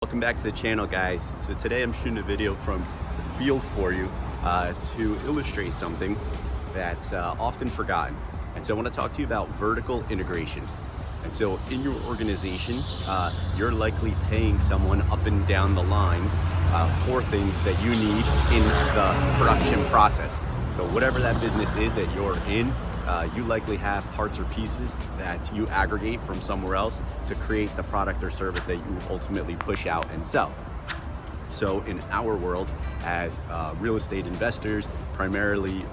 Welcome back to the channel, guys. So today I'm shooting a video from the field for you to illustrate something that's often forgotten. And so I want to talk to you about vertical integration. And so in your organization, you're likely paying someone up and down the line for things that you need in the production process. So whatever that business is that you're in, you likely have parts or pieces that you aggregate from somewhere else to create the product or service that you ultimately push out and sell. So in our world as real estate investors, primarily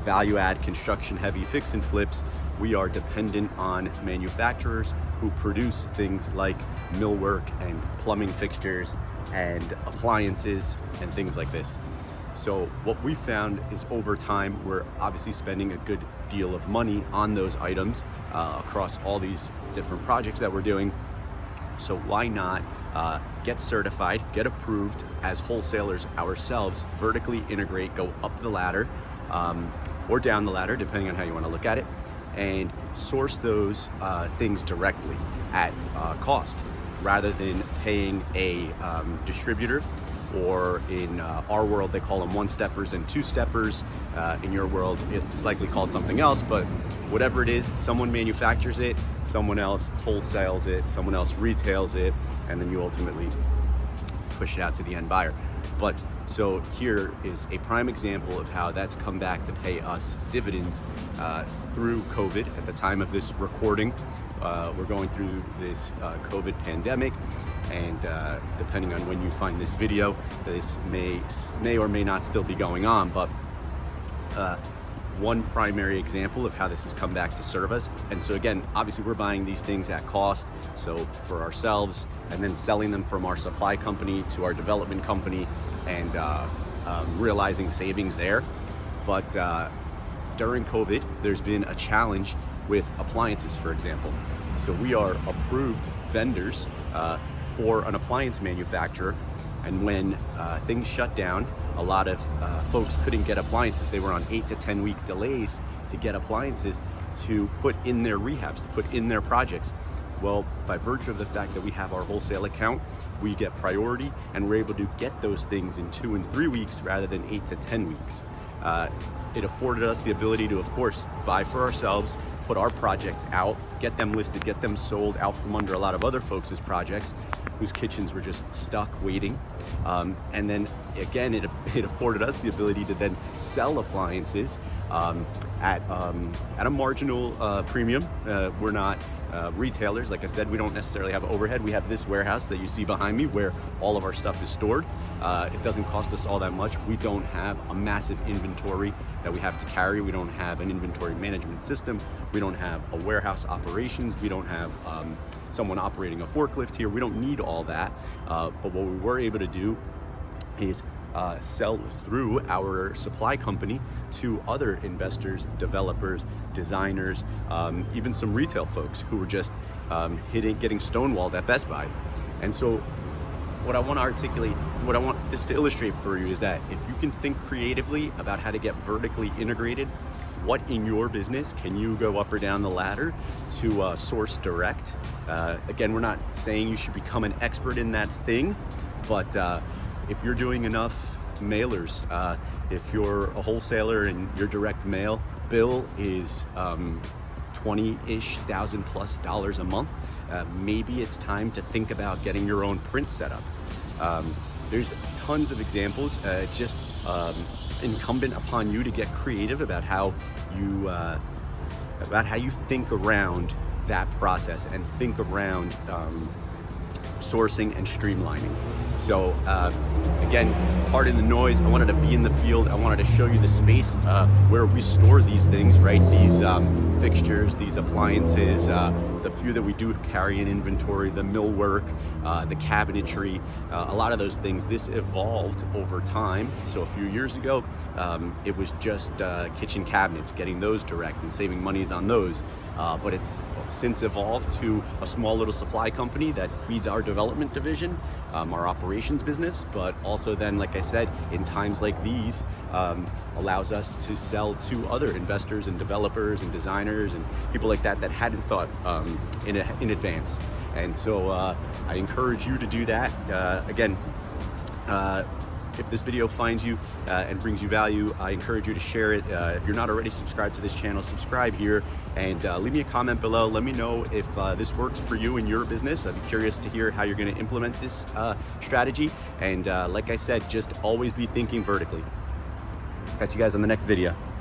value add, construction heavy fix and flips, we are dependent on manufacturers who produce things like millwork and plumbing fixtures and appliances and things like this. So what we found is over time, we're obviously spending a good deal of money on those items across all these different projects that we're doing. So why not get certified, get approved as wholesalers ourselves, vertically integrate, go up the ladder or down the ladder, depending on how you want to look at it, and source those things directly at cost, rather than paying a distributor, or in our world they call them one-steppers and two-steppers. In your world it's likely called something else, but whatever it is, someone manufactures it, someone else wholesales it, someone else retails it, and then you ultimately push it out to the end buyer. But so here is a prime example of how that's come back to pay us dividends through COVID. At the time of this recording, we're going through this COVID pandemic, and depending on when you find this video, this may or may not still be going on, but one primary example of how this has come back to serve us. And so again, obviously we're buying these things at cost, so for ourselves, and then selling them from our supply company to our development company, and realizing savings there. But during COVID, there's been a challenge with appliances, for example. So we are approved vendors for an appliance manufacturer, and when things shut down, a lot of folks couldn't get appliances. They were on 8 to 10 week delays to get appliances to put in their rehabs, to put in their projects. Well, by virtue of the fact that we have our wholesale account, we get priority, and we're able to get those things in 2 and 3 weeks rather than 8 to 10 weeks. It afforded us the ability to, of course, buy for ourselves, put our projects out, get them listed, get them sold out from under a lot of other folks' projects whose kitchens were just stuck waiting. And then again, it afforded us the ability to then sell appliances at a marginal premium. We're not retailers. Like I said, we don't necessarily have overhead. We have this warehouse that you see behind me where all of our stuff is stored. It doesn't cost us all that much. We don't have a massive inventory that we have to carry. We don't have an inventory management system. We don't have a warehouse operations. We don't have someone operating a forklift here. We don't need all that. But what we were able to do is sell through our supply company to other investors, developers, designers, even some retail folks who were just getting stonewalled at Best Buy. And so what I want to articulate, what I want this to illustrate for you, is that if you can think creatively about how to get vertically integrated, what in your business can you go up or down the ladder to source direct? Again, we're not saying you should become an expert in that thing, but if you're doing enough mailers, if you're a wholesaler and your direct mail bill is $20-ish thousand plus a month, maybe it's time to think about getting your own print setup. There's tons of examples. Just incumbent upon you to get creative about how you think around that process and think around sourcing and streamlining. So again, pardon the noise. I wanted to be in the field. I wanted to show you the space where we store these things, right? These fixtures, these appliances, the few that we do carry in inventory, the millwork, the cabinetry, a lot of those things. This evolved over time. So a few years ago, it was just kitchen cabinets, getting those direct and saving monies on those. but it's since evolved to a small little supply company that feeds our development division, our operations business, but also then, like I said, in times like these, allows us to sell to other investors and developers and designers and people like that that hadn't thought in advance. And so I encourage you to do that. Again, if this video finds you and brings you value, I encourage you to share it. If you're not already subscribed to this channel, subscribe here and leave me a comment below. Let me know if this works for you in your business. I'd be curious to hear how you're going to implement this strategy. And like I said, just always be thinking vertically. Catch you guys on the next video.